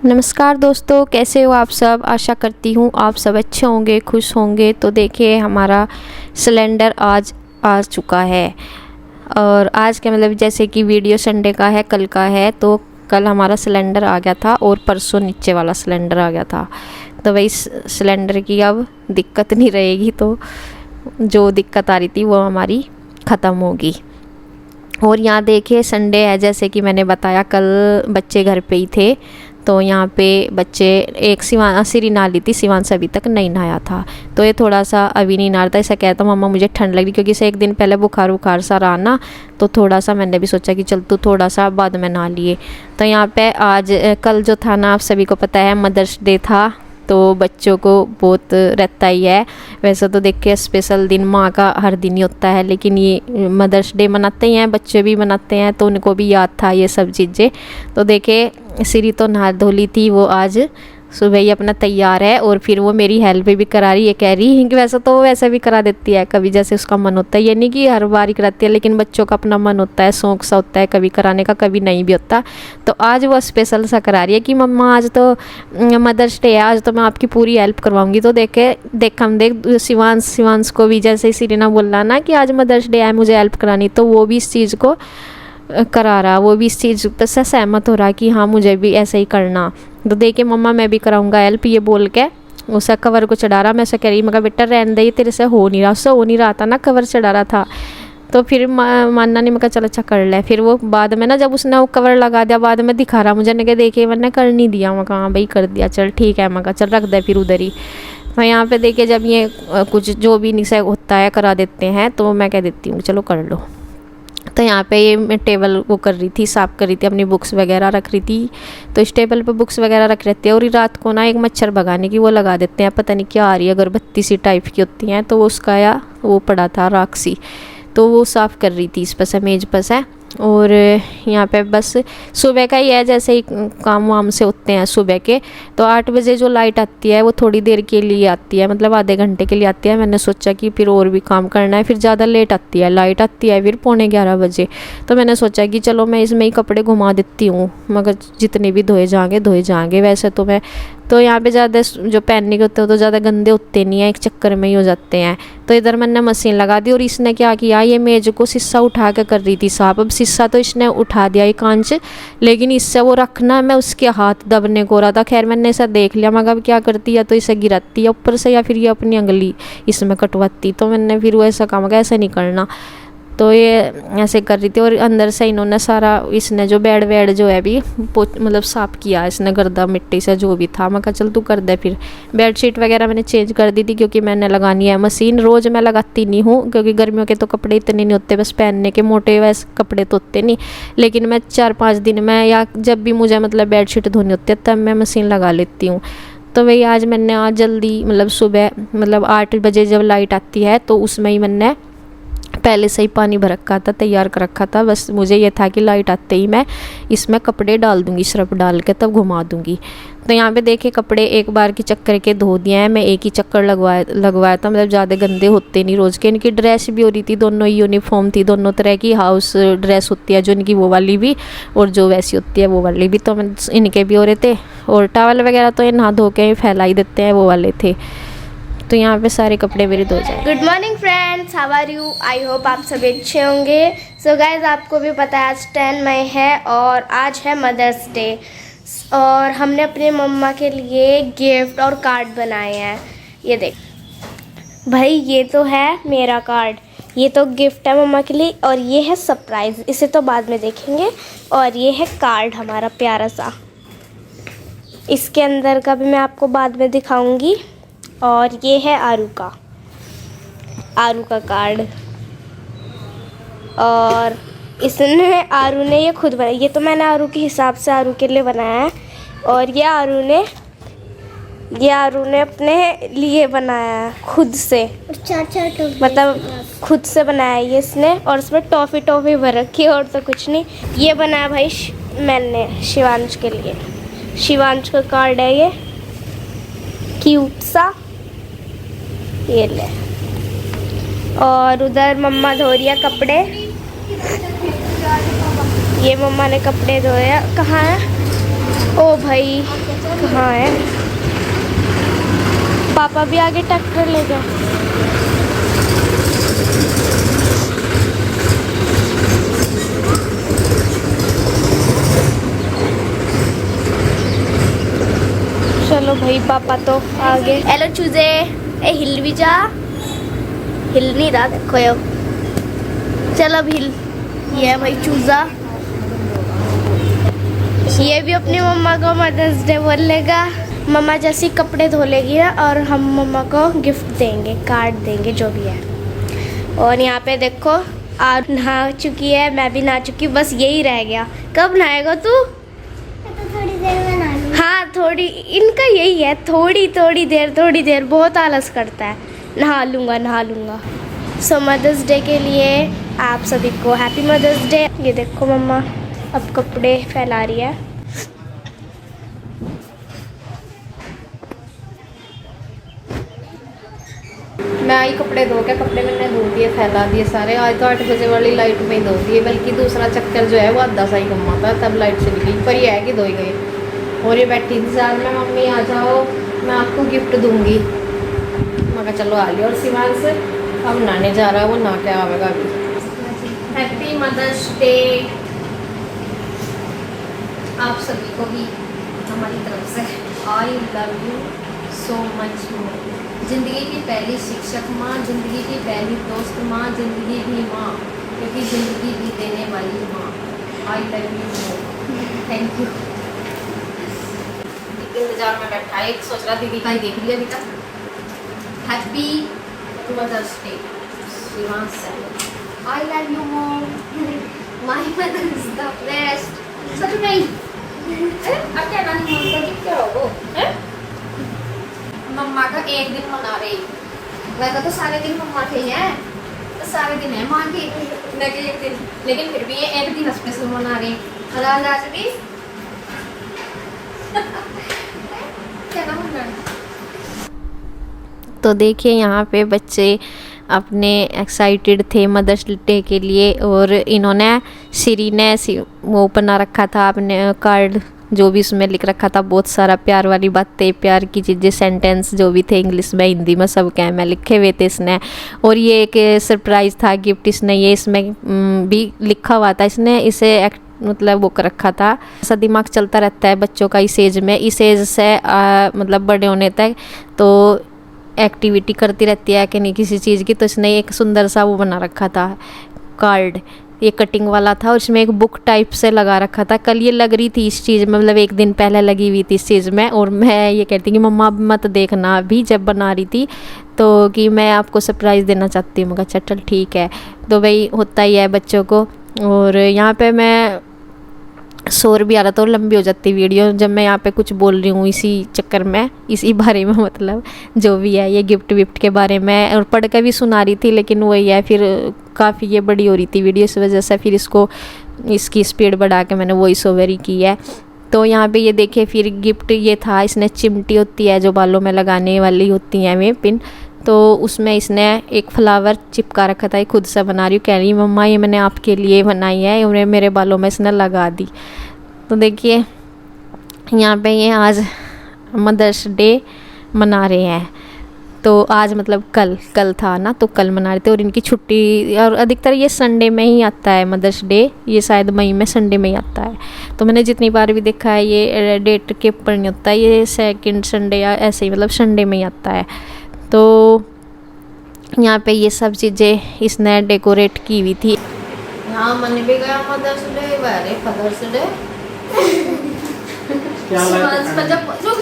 नमस्कार दोस्तों, कैसे हो आप सब। आशा करती हूँ आप सब अच्छे होंगे, खुश होंगे। तो देखिए हमारा सिलेंडर आज आ चुका है। और आज का मतलब जैसे कि वीडियो संडे का है, कल का है, तो कल हमारा सिलेंडर आ गया था और परसों नीचे वाला सिलेंडर आ गया था। तो वही सिलेंडर की अब दिक्कत नहीं रहेगी, तो जो दिक्कत आ रही थी वो हमारी ख़त्म होगी। और यहाँ देखिए संडे है, जैसे कि मैंने बताया कल बच्चे घर पे ही थे, तो यहाँ पे बच्चे एक सिरी नहा ली थी, शिवांश अभी तक नहीं नहाया था। तो ये थोड़ा सा अभी नहीं नहा रहा था। ऐसा कहता मम्मा मुझे ठंड लग रही, क्योंकि इसे एक दिन पहले बुखार सा रहा ना, तो थोड़ा सा मैंने भी सोचा कि चल तू थोड़ा सा बाद में नहा लिए। तो यहाँ पे आज कल जो था ना, आप सभी को पता है मदर्स डे था, तो बच्चों को बहुत रहता ही है। वैसे तो देख के स्पेशल दिन माँ का हर दिन ही होता है, लेकिन ये मदर्स डे मनाते ही हैं, बच्चे भी मनाते हैं, तो उनको भी याद था ये सब चीज़ें। तो देखे सिरी तो नहा धो ली थी, वो आज सुबह ही अपना तैयार है, और फिर वो मेरी हेल्प भी करा रही है। कह रही है कि वैसे तो वो वैसे भी करा देती है, कभी जैसे उसका मन होता है, ये नहीं कि हर बार ही कराती है, लेकिन बच्चों का अपना मन होता है, शौक सा होता है कभी कराने का, कभी नहीं भी होता। तो आज वो स्पेशल सा करा रही है कि मम्मा आज तो मदर्स डे है, आज तो मैं आपकी पूरी हेल्प करवाऊंगी। तो देख शिवांश को भी जैसे सिरी ने बोला ना कि आज मदर्स डे है, मुझे हेल्प करानी, तो वो भी इस चीज़ को करा रहा, वो भी इस चीज़ पर से सहमत हो रहा कि हाँ मुझे भी ऐसे ही करना। तो देखिए मम्मा मैं भी कराऊंगा हेल्प, ये बोल के उसे कवर को चढ़ा रहा। मैं ऐसा कह रही, मगर बेटा रहने दे, तेरे से हो नहीं रहा, उससे हो नहीं रहा था ना, कवर चढ़ा रहा था। तो फिर मानना नहीं, मैं कहा चल अच्छा कर ले। फिर वो बाद में ना, जब उसने वो कवर लगा दिया, बाद में दिखा रहा मुझे, ने देखिए मैंने कर नहीं दिया। मैं कहा हाँ भाई कर दिया, चल ठीक है। मैं कहा चल रख दे फिर उधर ही। तो यहाँ पे देखिए जब ये कुछ जो भी निशा होता है करा देते हैं, तो मैं कह देती हूँ चलो कर लो। तो यहाँ पे ये मैं टेबल वो कर रही थी, साफ़ कर रही थी, अपनी बुक्स वगैरह रख रही थी। तो इस टेबल पे बुक्स वगैरह रख रहती है, और रात को ना एक मच्छर भगाने की वो लगा देते हैं, पता नहीं क्या आ रही है, अगरबत्ती सी टाइप की होती हैं, तो वो उसका या वो पड़ा था राख सी, तो वो साफ़ कर रही थी इस पर से, मेज पर से। और यहाँ पे बस सुबह का ही है, जैसे ही काम वाम से होते हैं सुबह के, तो 8 बजे जो लाइट आती है वो थोड़ी देर के लिए आती है, मतलब आधे घंटे के लिए आती है। मैंने सोचा कि फिर और भी काम करना है, फिर ज़्यादा लेट आती है, लाइट आती है फिर 11:45 बजे। तो मैंने सोचा कि चलो मैं इसमें ही कपड़े घुमा देती हूँ, मगर जितने भी धोए जाएंगे। वैसे तो मैं तो यहाँ पे ज़्यादा जो पहनने के होते हैं तो ज़्यादा गंदे होते नहीं हैं, एक चक्कर में ही हो जाते हैं। तो इधर मैंने मशीन लगा दी, और इसने क्या किया, ये मेज को शीशा उठा के कर रही थी साफ। अब शीशा तो इसने उठा दिया ये कांच, लेकिन इससे वो रखना मैं उसके हाथ दबने को रहा था। खैर मैंने ऐसा देख लिया, मगर अब क्या करती, या तो इसे गिराती है ऊपर से, या फिर ये अपनी अंगली इसमें कटवाती। तो मैंने फिर वो ऐसा काम ऐसा नहीं करना, तो ये ऐसे कर रही थी। और अंदर से इन्होंने सारा, इसने जो बेड वेड जो है भी मतलब साफ़ किया, इसने गर्दा मिट्टी से जो भी था। मैं कहा चल तू कर दे। फिर बेडशीट वगैरह मैंने चेंज कर दी थी, क्योंकि मैंने लगानी है मशीन। रोज़ मैं लगाती नहीं हूँ, क्योंकि गर्मियों के तो कपड़े इतने नहीं होते, बस पहनने के मोटे वैसे कपड़े तो होते नहीं, लेकिन मैं 4-5 दिन में, या जब भी मुझे मतलब बेडशीट धोनी होती है तब मैं मशीन लगा लेती हूँ। तो वही आज मैंने आज जल्दी मतलब सुबह मतलब 8 बजे जब लाइट आती है, तो उसमें ही मैंने पहले से ही पानी भर रखा था, तैयार कर रखा था। बस मुझे ये था कि लाइट आते ही मैं इसमें कपड़े डाल दूंगी, सर्फ डाल के तब घुमा दूंगी। तो यहाँ पे देखिए कपड़े एक बार की चक्कर के धो दिए हैं। मैं एक ही चक्कर लगवाया था, मतलब ज़्यादा गंदे होते नहीं रोज़ के। इनकी ड्रेस भी हो रही थी, दोनों ही यूनिफॉर्म थी, दोनों तरह की हाउस ड्रेस होती है जो इनकी, वो वाली भी, और जो वैसी होती है वो वाली भी। तो इनके भी हो रहे थे, और टॉवल वगैरह तो ये नहा धो के फैला ही देते हैं, वो वाले थे। तो यहाँ पे सारे कपड़े मेरे धो जाए। Good morning friends, how are you? I hope आप सभी अच्छे होंगे। सो गाइज आपको भी पता है आज 10 मई है, और आज है मदर्स डे, और हमने अपने मम्मा के लिए गिफ्ट और कार्ड बनाए हैं। ये देख भाई, ये तो है मेरा कार्ड, ये तो गिफ्ट है मम्मा के लिए, और ये है सरप्राइज़, इसे तो बाद में देखेंगे। और ये है कार्ड हमारा प्यारा सा, इसके अंदर का भी मैं आपको बाद में दिखाऊंगी। और ये है आरू का कार्ड, और इसने आरू ने ये खुद बनाया, ये तो मैंने आरू के हिसाब से आरू के लिए बनाया है, और ये आरू ने अपने लिए बनाया है खुद से, मतलब खुद से बनाया है ये इसने। और इसमें टॉफ़ी भर रखी है, और तो कुछ नहीं। ये बनाया भाई मैंने शिवांश के लिए, शिवांश का कार्ड है ये, क्यूट सा, ये ले। और उधर मम्मा धो रही है कपड़े, ये मम्मा ने कपड़े धोए। कहाँ है? ओ भाई कहाँ है? पापा भी आगे ट्रैक्टर ले गए। चलो भाई पापा तो आगे। हेलो चूजे, ए हिल भी जा। हिल नहीं रहा देखो यो। चल अब हिल। ये है भाई चूजा। ये भी अपनी मम्मा को मदर्स डे बोलेगा। मम्मा जैसे कपड़े धो लेगी ना और हम मम्मा को गिफ्ट देंगे, कार्ड देंगे, जो भी है। और यहाँ पे देखो आप नहा चुकी है, मैं भी नहा चुकी, बस यही रह गया। कब नहाएगा तू? तो थोड़ी देर में नहा लूंगी। हाँ थोड़ी, इनका यही है, थोड़ी देर बहुत आलस करता है। नहा लूँगा। सो मदर्स डे के लिए आप सभी को हैप्पी मदर्स डे। ये देखो मम्मा अब कपड़े फैला रही है। मैं आई कपड़े धो के, कपड़े मैंने धो दिए, फैला दिए सारे। आज तो 8 बजे वाली लाइट में ही धो दिए, बल्कि दूसरा चक्कर जो है वो आधा सा ही कमा था, तब लाइट चली गई। पर ये है कि धो ही गई। और ये बैठी इंतजार में, मम्मी आ जाओ मैं आपको गिफ्ट दूंगी। मैं कहा चलो आ लियो। और शिवांश से अब नहाने जा रहा है, वो नहा के आवेगा अभी। हैप्पी मदर्स डे आप सभी को भी हमारी तरफ से। आई लव यू सो मच। ज़िंदगी की पहली शिक्षक माँ, ज़िंदगी की पहली दोस्त माँ, ज़िंदगी भी माँ, क्योंकि ज़िंदगी भी देने वाली माँ। आई लव यू, थैंक यू। इंतजार में बैठा है, एक सोच रहा दीदी का ही देख लिया अभी तक। Happy mother's day Shivansh sir. I love you mom, my mother is the best. सच नहीं अब क्या नानी मम्मा जी क्या हो हैं? मम्मा का एक दिन मना रही, वैसा तो सारे दिन मम्मा के हैं, तो सारे दिन है माँ की, लेकिन एक दिन, लेकिन फिर भी ये एक दिन स्पेशल मना रही। क्या नाम है? तो देखिए यहाँ पे बच्चे अपने एक्साइटेड थे मदर्स डे के लिए, और इन्होंने श्री ने वो बना रखा था अपने कार्ड, जो भी उसमें लिख रखा था बहुत सारा प्यार वाली बातें, प्यार की चीज़ें, सेंटेंस जो भी थे इंग्लिश में हिंदी में सब क्या में लिखे हुए थे इसने। और ये एक सरप्राइज़ था गिफ्ट, इसने ये इसमें भी लिखा हुआ था, इसने इसे मतलब वो कर रखा था। ऐसा दिमाग चलता रहता है बच्चों का इस एज में, इस एज से मतलब बड़े होने तक तो एक्टिविटी करती रहती है कि नहीं किसी चीज़ की। तो इसने एक सुंदर सा वो बना रखा था कार्ड, ये कटिंग वाला था, और इसमें एक बुक टाइप से लगा रखा था। कल ये लग रही थी इस चीज़ में, मतलब एक दिन पहले लगी हुई थी इस चीज़ में, और मैं ये कहती कि मम्मा अब मत देखना अभी, जब बना रही थी तो कि मैं आपको सरप्राइज़ देना चाहती हूँ। मैं कहा चल ठीक है। तो भाई होता ही है बच्चों को। और यहाँ पे मैं शोर भी आ रहा था और लंबी हो जाती वीडियो जब मैं यहाँ पे कुछ बोल रही हूँ इसी चक्कर में, इसी बारे में, मतलब जो भी है ये गिफ्ट विफ्ट के बारे में, और पढ़ के भी सुना रही थी, लेकिन वही है फिर काफ़ी ये बड़ी हो रही थी वीडियो, इस वजह से फिर इसकी स्पीड बढ़ा के मैंने वॉइस ओवर ही की है। तो यहाँ पे ये देखिए फिर गिफ्ट ये था, इसने चिमटी होती है जो बालों में लगाने वाली होती हैं वे पिन, तो उसमें इसने एक फ्लावर चिपका रखा था। ये खुद से बना रही हूँ, कह रही मम्मा ये मैंने आपके लिए बनाई है, और मेरे बालों में इसने लगा दी। तो देखिए यहाँ पे ये आज मदर्स डे मना रहे हैं। तो आज मतलब कल था ना, तो कल मना रहे थे, और इनकी छुट्टी, और अधिकतर ये संडे में ही आता है मदर्स डे, ये शायद मई में संडे में ही आता है। तो मैंने जितनी बार भी देखा है ये डेट के ऊपर नहीं होता है, ये सेकंड संडे या ऐसे ही मतलब संडे में ही आता है। तो यहाँ पे ये सब चीज़ें इसने डेकोरेट की हुई थी। यहाँ मन भी गया mother's day, very father's day.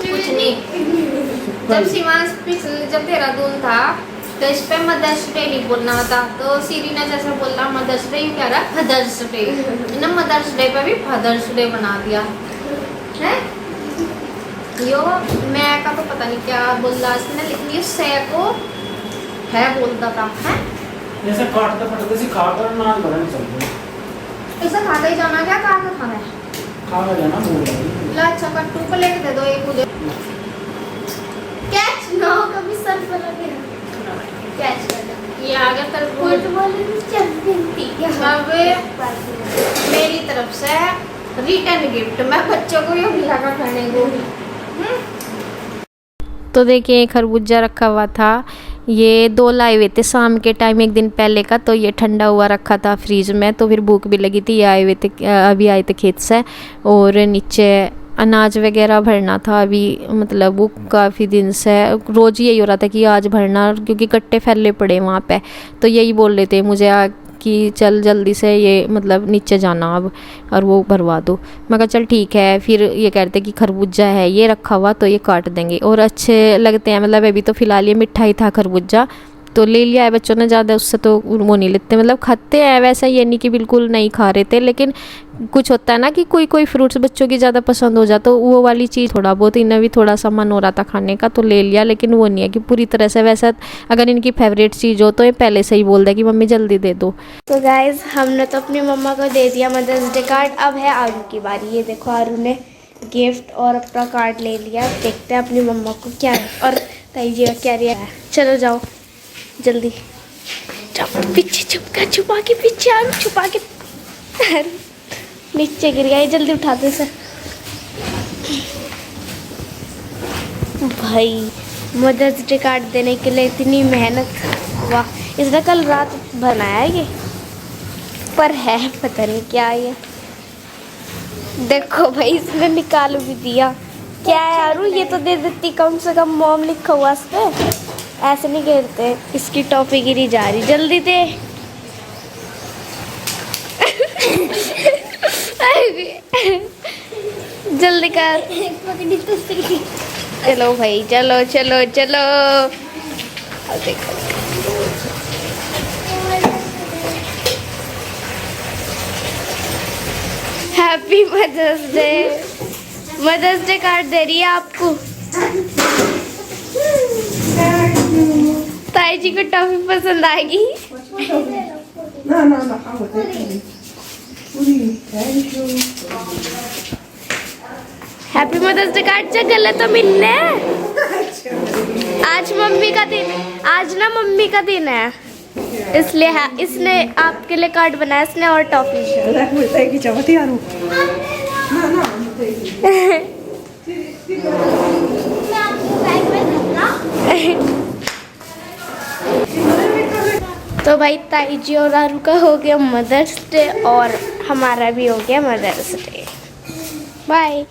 कुछ नहीं, जब देहरादून था तो इस पे मदर्स डे नहीं बोलना था, तो सीरी ने जैसे बोला मदर्स डे, कह रहा फादर्स डे, ना मदर्स डे पे भी फादर्स डे बना दिया है। यो मैं का तो पता नहीं क्या बोल रहा इसने, लेकिन ये से को है बोलता था है जैसे काटते फटते से खाकर नाल बना नहीं सकते, ऐसा खा के ही जाना, क्या खा के खाना है, खा के जाना बोल रही ला। अच्छा कट्टू प्लेट दे दो एक मुझे, कैच ना हो कभी सर पर लगे, कैच कर दो। ये आ गया तरबूज। फुटबॉल चैंपियन थी क्या? अब मेरी तरफ से रिटर्न गिफ्ट मैं बच्चों को ये लगा खाने को। तो देखिए खरबूजा रखा हुआ था, ये 2 लाए हुए थे शाम के टाइम एक दिन पहले का, तो ये ठंडा हुआ रखा था फ्रीज में, तो फिर भूख भी लगी थी, ये आए हुए थे अभी आए थे खेत से। और नीचे अनाज वगैरह भरना था अभी, मतलब वो काफ़ी दिन से रोज़ यही हो रहा था कि आज भरना, क्योंकि कट्टे फैले पड़े वहाँ पे, तो यही बोल रहे थे मुझे कि चल जल्दी से ये मतलब नीचे जाना अब और वो भरवा दो। मैं कहा चल ठीक है। फिर ये कहते कि खरबूजा है ये रखा हुआ तो ये काट देंगे और अच्छे लगते हैं, मतलब अभी तो फ़िलहाल ये मिठा ही था खरबूजा, तो ले लिया है बच्चों ने, ज़्यादा उससे तो वो नहीं लेते, मतलब खाते हैं वैसा, ये नहीं कि बिल्कुल नहीं खा रहे थे, लेकिन कुछ होता है ना कि कोई कोई फ्रूट्स बच्चों की ज़्यादा पसंद हो जाए, तो वो वाली चीज़ थोड़ा बहुत, इन्हें भी थोड़ा सा मन हो रहा था खाने का तो ले लिया, लेकिन वो नहीं है कि पूरी तरह से वैसा, अगर इनकी फेवरेट चीज़ हो तो ये पहले से ही बोल दे कि मम्मी जल्दी दे दो। तो गाइज हमने तो अपनी मम्मा को दे दिया मदर्स डे कार्ड, अब है आरू की बारी। ये देखो आरू ने गिफ्ट और अपना कार्ड ले लिया, देखते हैं अपनी मम्मा को क्या है और ताई जी का क्या रिया है। चलो जाओ जल्दी, जाओ पीछे छुपा के पीछे आरू, छुपा के नीचे गिर गया, जल्दी उठा दो सर। भाई मदर्स डे कार्ड देने के लिए इतनी मेहनत, वाह, इसने कल रात बनाया ये, पर है पता नहीं क्या ये। देखो भाई इसने निकाल भी दिया, क्या है यारू, ये तो दे देती कम से कम, मॉम लिखा हुआ इस पे, ऐसे नहीं गिरते। इसकी टॉफी गिरी जा रही, जल्दी दे। जल्दी कर, चलो भाई चलो चलो चलो। Happy mother's day, mother's day card दे रही है आपको। ताई जी को टॉफी पसंद आएगी। हैप्पी मदर्स डे कार्ड से गले तो मिलने, आज मम्मी का दिन, आज ना मम्मी का दिन है, इसलिए है, इसने आपके लिए कार्ड बनाया इसने और टॉफी। तो भाई ताई जी और आरू का हो गया मदर्स डे और हमारा भी हो गया मदर्स डे। बाय।